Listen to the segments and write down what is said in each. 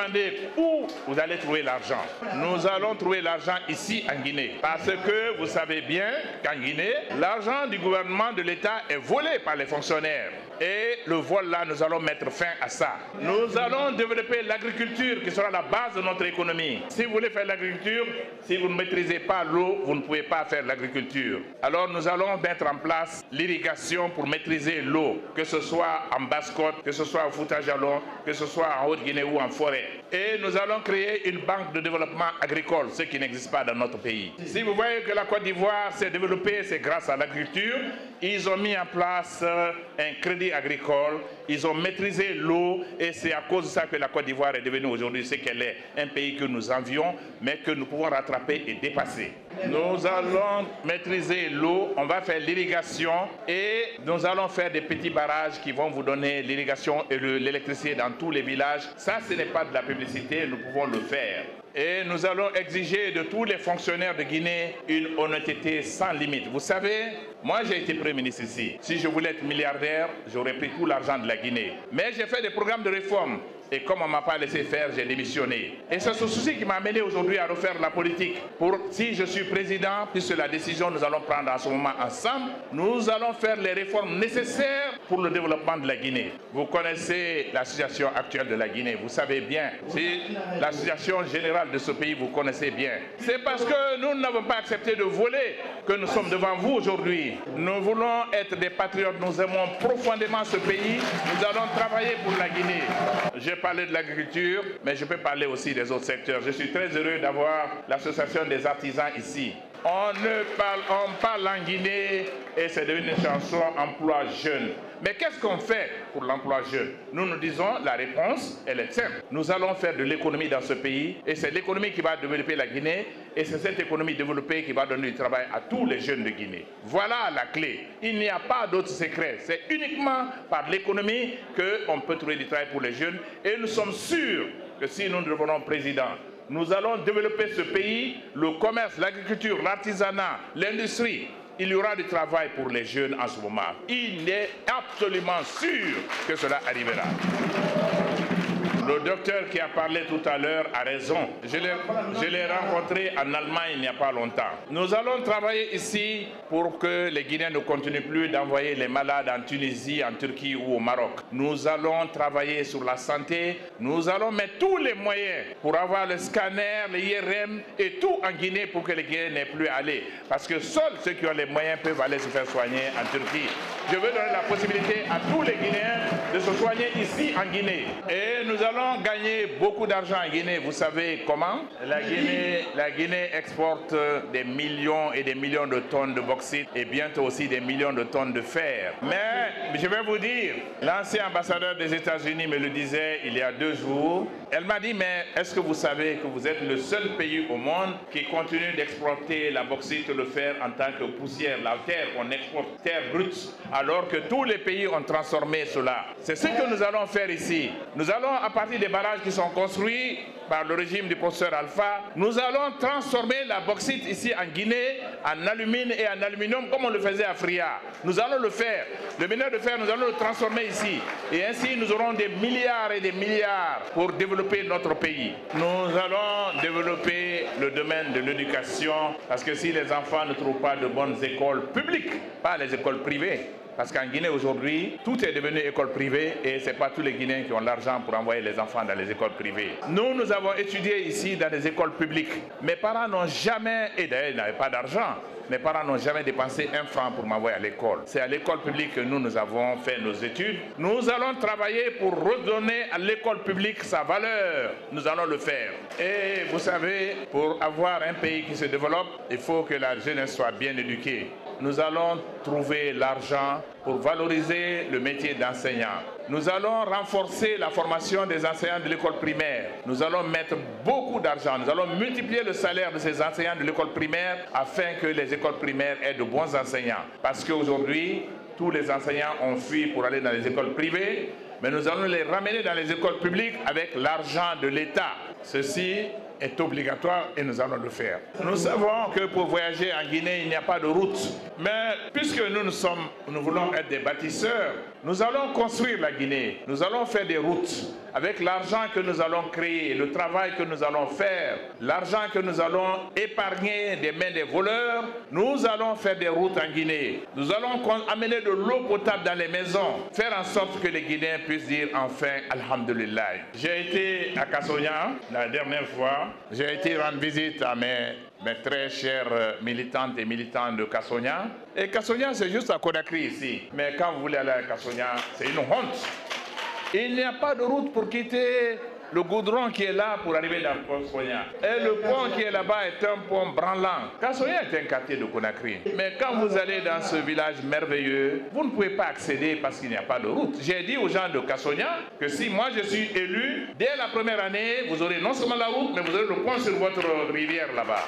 demandez où vous allez trouver l'argent. Nous allons trouver l'argent ici en Guinée. Parce que vous savez bien qu'en Guinée, l'argent du gouvernement de l'État est volé par les fonctionnaires. Et le vol là, nous allons mettre fin à ça. Nous allons développer l'agriculture qui sera la base de notre économie. Si vous voulez faire l'agriculture, si vous ne maîtrisez pas l'eau, vous ne pouvez pas faire l'agriculture. Alors nous allons mettre en place l'irrigation pour maîtriser l'eau, que ce soit en Basse-Côte, que ce soit au Fouta-Djallon, que ce soit en Haute-Guinée ou en forêt. Et nous allons créer une banque de développement agricole, ce qui n'existe pas dans notre pays. Si vous voyez que la Côte d'Ivoire s'est développée, c'est grâce à l'agriculture. Ils ont mis en place un crédit agricole, ils ont maîtrisé l'eau et c'est à cause de ça que la Côte d'Ivoire est devenue aujourd'hui ce qu'elle est, un pays que nous envions mais que nous pouvons rattraper et dépasser. Nous allons maîtriser l'eau, on va faire l'irrigation et nous allons faire des petits barrages qui vont vous donner l'irrigation et l'électricité dans tous les villages. Ça, ce n'est pas de la publicité, nous pouvons le faire. Et nous allons exiger de tous les fonctionnaires de Guinée une honnêteté sans limite. Vous savez, moi j'ai été Premier ministre ici. Si je voulais être milliardaire, j'aurais pris tout l'argent de la Guinée. Mais j'ai fait des programmes de réforme. Et comme on ne m'a pas laissé faire, j'ai démissionné. Et c'est ce souci qui m'a amené aujourd'hui à refaire la politique. Si je suis président, puisque la décision nous allons prendre en ce moment ensemble, nous allons faire les réformes nécessaires pour le développement de la Guinée. Vous connaissez la situation actuelle de la Guinée, vous savez bien. C'est la situation générale de ce pays, vous connaissez bien. C'est parce que nous n'avons pas accepté de voler que nous sommes devant vous aujourd'hui. Nous voulons être des patriotes, nous aimons profondément ce pays. Nous allons travailler pour la Guinée. J'ai parlé de l'agriculture, mais je peux parler aussi des autres secteurs. Je suis très heureux d'avoir l'association des artisans ici. On parle en Guinée et c'est devenu une chanson emploi jeune. Mais qu'est-ce qu'on fait pour l'emploi jeune? Nous disons la réponse, elle est simple. Nous allons faire de l'économie dans ce pays et c'est l'économie qui va développer la Guinée et c'est cette économie développée qui va donner du travail à tous les jeunes de Guinée. Voilà la clé. Il n'y a pas d'autre secret. C'est uniquement par l'économie qu'on peut trouver du travail pour les jeunes et nous sommes sûrs que si nous devenons président, nous allons développer ce pays, le commerce, l'agriculture, l'artisanat, l'industrie. Il y aura du travail pour les jeunes en ce moment. Il est absolument sûr que cela arrivera. Le docteur qui a parlé tout à l'heure a raison. Je l'ai rencontré en Allemagne il n'y a pas longtemps. Nous allons travailler ici pour que les Guinéens ne continuent plus d'envoyer les malades en Tunisie, en Turquie ou au Maroc. Nous allons travailler sur la santé. Nous allons mettre tous les moyens pour avoir le scanner, le IRM et tout en Guinée pour que les Guinéens n'aient plus à aller. Parce que seuls ceux qui ont les moyens peuvent aller se faire soigner en Turquie. Je veux donner la possibilité à tous les Guinéens de se soigner ici en Guinée. Et nous allons gagner beaucoup d'argent en Guinée. Vous savez comment? La Guinée exporte des millions et des millions de tonnes de bauxite et bientôt aussi des millions de tonnes de fer. Mais je vais vous dire, l'ancien ambassadeur des États-Unis me le disait il y a 2 jours. Elle m'a dit, mais est-ce que vous savez que vous êtes le seul pays au monde qui continue d'exporter la bauxite et le fer en tant que poussière, la terre, on exporte terre brute, alors que tous les pays ont transformé cela. C'est ce que nous allons faire ici. Nous allons, à partir des barrages qui sont construits par le régime du professeur Alpha, nous allons transformer la bauxite ici en Guinée en alumine et en aluminium comme on le faisait à Fria. Nous allons le faire. Le minerai de fer, nous allons le transformer ici. Et ainsi, nous aurons des milliards et des milliards pour développer notre pays. Nous allons développer le domaine de l'éducation parce que si les enfants ne trouvent pas de bonnes écoles publiques, pas les écoles privées, parce qu'en Guinée aujourd'hui, tout est devenu école privée et ce n'est pas tous les Guinéens qui ont l'argent pour envoyer les enfants dans les écoles privées. Nous avons étudié ici dans des écoles publiques. Mes parents n'ont jamais, et d'ailleurs ils n'avaient pas d'argent, mes parents n'ont jamais dépensé 1 franc pour m'envoyer à l'école. C'est à l'école publique que nous avons fait nos études. Nous allons travailler pour redonner à l'école publique sa valeur. Nous allons le faire. Et vous savez, pour avoir un pays qui se développe, il faut que la jeunesse soit bien éduquée. Nous allons trouver l'argent pour valoriser le métier d'enseignant. Nous allons renforcer la formation des enseignants de l'école primaire. Nous allons mettre beaucoup d'argent. Nous allons multiplier le salaire de ces enseignants de l'école primaire afin que les écoles primaires aient de bons enseignants. Parce qu'aujourd'hui, tous les enseignants ont fui pour aller dans les écoles privées, mais nous allons les ramener dans les écoles publiques avec l'argent de l'État. Ceci est obligatoire et nous allons le faire. Nous savons que pour voyager en Guinée, il n'y a pas de route. Mais puisque nous voulons être des bâtisseurs, nous allons construire la Guinée. Nous allons faire des routes avec l'argent que nous allons créer, le travail que nous allons faire, l'argent que nous allons épargner des mains des voleurs, nous allons faire des routes en Guinée. Nous allons amener de l'eau potable dans les maisons, faire en sorte que les Guinéens puissent dire enfin Alhamdulillah. J'ai été à Kassonia la dernière fois, j'ai été rendre visite à mes très chères militantes et militants de Kassonia. Et Kassonia, c'est juste à Conakry ici. Mais quand vous voulez aller à Kassonia, c'est une honte. Il n'y a pas de route pour quitter le goudron qui est là pour arriver dans Kassonia. Et le pont qui est là-bas est un pont branlant. Kassonia est un quartier de Conakry. Mais quand vous allez dans ce village merveilleux, vous ne pouvez pas accéder parce qu'il n'y a pas de route. J'ai dit aux gens de Kassonia que si moi je suis élu, dès la première année, vous aurez non seulement la route, mais vous aurez le pont sur votre rivière là-bas.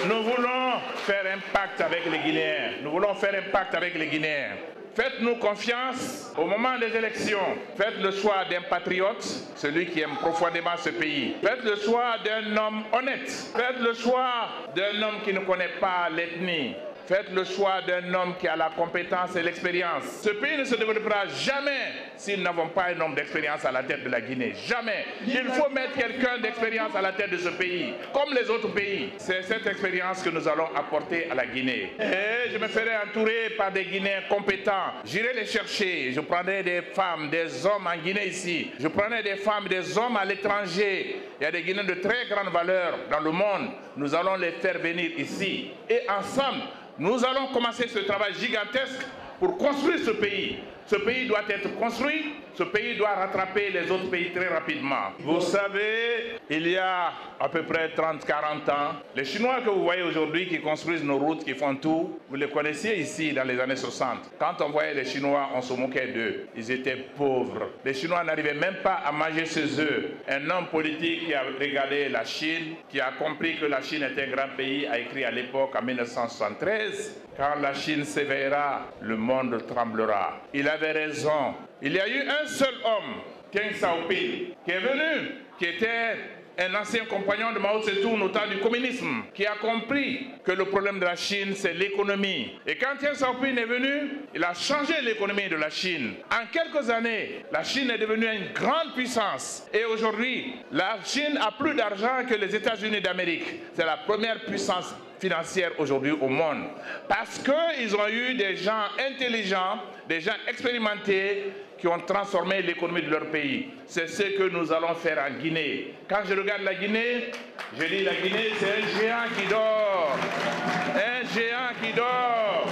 Nous voulons faire un pacte avec les Guinéens. Nous voulons faire un pacte avec les Guinéens. Faites-nous confiance au moment des élections. Faites le choix d'un patriote, celui qui aime profondément ce pays. Faites le choix d'un homme honnête. Faites le choix d'un homme qui ne connaît pas l'ethnie. Faites le choix d'un homme qui a la compétence et l'expérience. Ce pays ne se développera jamais si nous n'avons pas un homme d'expérience à la tête de la Guinée. Jamais. Il faut mettre quelqu'un d'expérience à la tête de ce pays, comme les autres pays. C'est cette expérience que nous allons apporter à la Guinée. Et je me ferai entourer par des Guinéens compétents. J'irai les chercher. Je prendrai des femmes, des hommes en Guinée ici. Je prendrai des femmes, des hommes à l'étranger. Il y a des Guinéens de très grande valeur dans le monde. Nous allons les faire venir ici. Et ensemble, nous allons commencer ce travail gigantesque pour construire ce pays. Ce pays doit être construit, ce pays doit rattraper les autres pays très rapidement. Vous savez, il y a à peu près 30-40 ans, les Chinois que vous voyez aujourd'hui qui construisent nos routes, qui font tout, vous les connaissiez ici dans les années 60. Quand on voyait les Chinois, on se moquait d'eux. Ils étaient pauvres. Les Chinois n'arrivaient même pas à manger chez eux. Un homme politique qui a regardé la Chine, qui a compris que la Chine est un grand pays, a écrit à l'époque, en 1973, « Quand la Chine s'éveillera, le monde tremblera ». Il avait raison. Il y a eu un seul homme, Deng Xiaoping, qui est venu, qui était un ancien compagnon de Mao Tse-tung au temps du communisme, qui a compris que le problème de la Chine, c'est l'économie. Et quand Deng Xiaoping est venu, il a changé l'économie de la Chine. En quelques années, la Chine est devenue une grande puissance. Et aujourd'hui, la Chine a plus d'argent que les États-Unis d'Amérique. C'est la première puissance financière aujourd'hui au monde. Parce qu'ils ont eu des gens intelligents, des gens expérimentés, qui ont transformé l'économie de leur pays. C'est ce que nous allons faire en Guinée. Quand je regarde la Guinée, je dis la Guinée, c'est un géant qui dort. Un géant qui dort.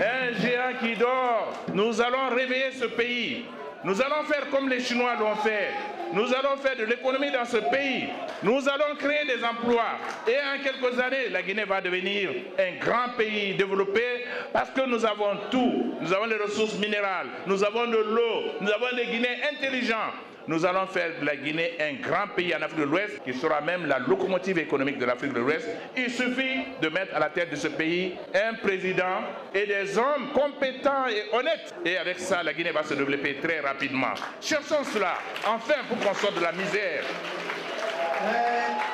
Un géant qui dort. Nous allons réveiller ce pays. Nous allons faire comme les Chinois l'ont fait. Nous allons faire de l'économie dans ce pays. Nous allons créer des emplois. Et en quelques années, la Guinée va devenir un grand pays développé parce que nous avons tout. Nous avons les ressources minérales, nous avons de l'eau, nous avons des Guinéens intelligents. Nous allons faire de la Guinée un grand pays en Afrique de l'Ouest qui sera même la locomotive économique de l'Afrique de l'Ouest. Il suffit de mettre à la tête de ce pays un président et des hommes compétents et honnêtes. Et avec ça, la Guinée va se développer très rapidement. Cherchons cela, enfin, pour qu'on sorte de la misère.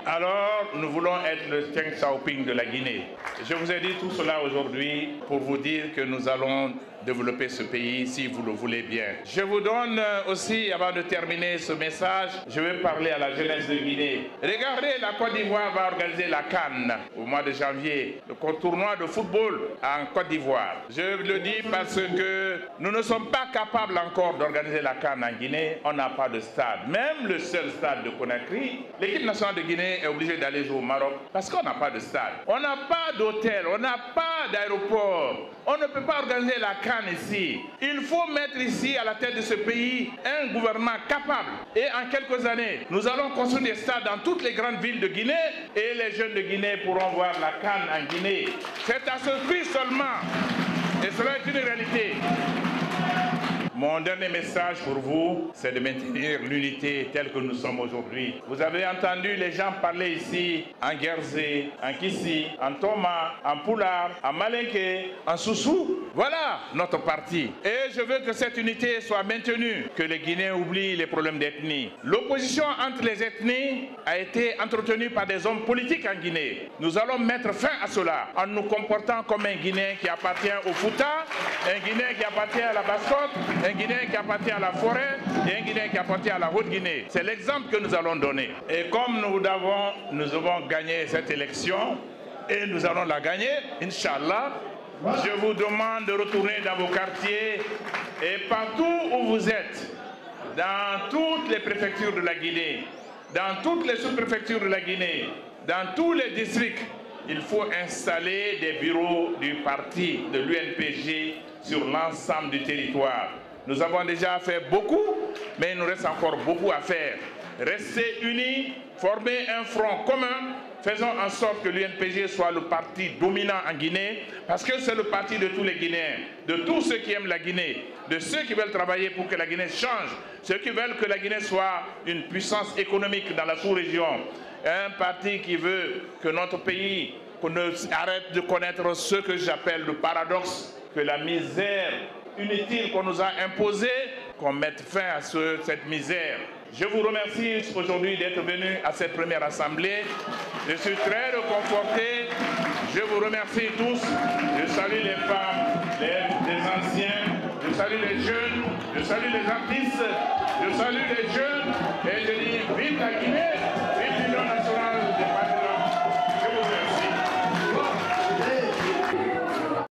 Alors, nous voulons être le Deng Xiaoping de la Guinée. Je vous ai dit tout cela aujourd'hui pour vous dire que nous allons développer ce pays si vous le voulez bien. Je vous donne aussi, avant de terminer ce message, je vais parler à la jeunesse de Guinée. Regardez, la Côte d'Ivoire va organiser la CAN au mois de janvier, le tournoi de football en Côte d'Ivoire. Je le dis parce que nous ne sommes pas capables encore d'organiser la CAN en Guinée. On n'a pas de stade. Même le seul stade de Conakry, l'équipe nationale de Guinée est obligée d'aller jouer au Maroc parce qu'on n'a pas de stade. On n'a pas d'hôtel, on n'a pas d'aéroport. On ne peut pas organiser la CAN ici. Il faut mettre ici, à la tête de ce pays, un gouvernement capable. Et en quelques années, nous allons construire des stades dans toutes les grandes villes de Guinée et les jeunes de Guinée pourront voir la CAN en Guinée. C'est à ce prix seulement. Et cela est une réalité. Mon dernier message pour vous, c'est de maintenir l'unité telle que nous sommes aujourd'hui. Vous avez entendu les gens parler ici en Guerzé, en Kissi, en Toma, en Poulard, en Malinké, en Soussou. Voilà notre parti. Et je veux que cette unité soit maintenue, que les Guinéens oublient les problèmes d'ethnie. L'opposition entre les ethnies a été entretenue par des hommes politiques en Guinée. Nous allons mettre fin à cela en nous comportant comme un Guinéen qui appartient au Fouta, un Guinéen qui appartient à la Basse-Côte, un Guinéen qui appartient à la forêt et un Guinéen qui appartient à la Haute-Guinée. C'est l'exemple que nous allons donner. Et comme nous avons gagné cette élection et nous allons la gagner, Inch'Allah, je vous demande de retourner dans vos quartiers et partout où vous êtes, dans toutes les préfectures de la Guinée, dans toutes les sous-préfectures de la Guinée, dans tous les districts, il faut installer des bureaux du parti de l'UNPG sur l'ensemble du territoire. Nous avons déjà fait beaucoup, mais il nous reste encore beaucoup à faire. Restez unis, former un front commun, faisons en sorte que l'UNPG soit le parti dominant en Guinée, parce que c'est le parti de tous les Guinéens, de tous ceux qui aiment la Guinée, de ceux qui veulent travailler pour que la Guinée change, ceux qui veulent que la Guinée soit une puissance économique dans la sous-région. Un parti qui veut que notre pays arrête de connaître ce que j'appelle le paradoxe, que la misère inutile qu'on nous a imposée, qu'on mette fin à cette misère. Je vous remercie aujourd'hui d'être venu à cette première assemblée. Je suis très réconforté. Je vous remercie tous. Je salue les femmes, les anciens, je salue les jeunes, je salue les artistes, je salue les jeunes et je dis vive la Guinée, vive l'Union nationale des partis.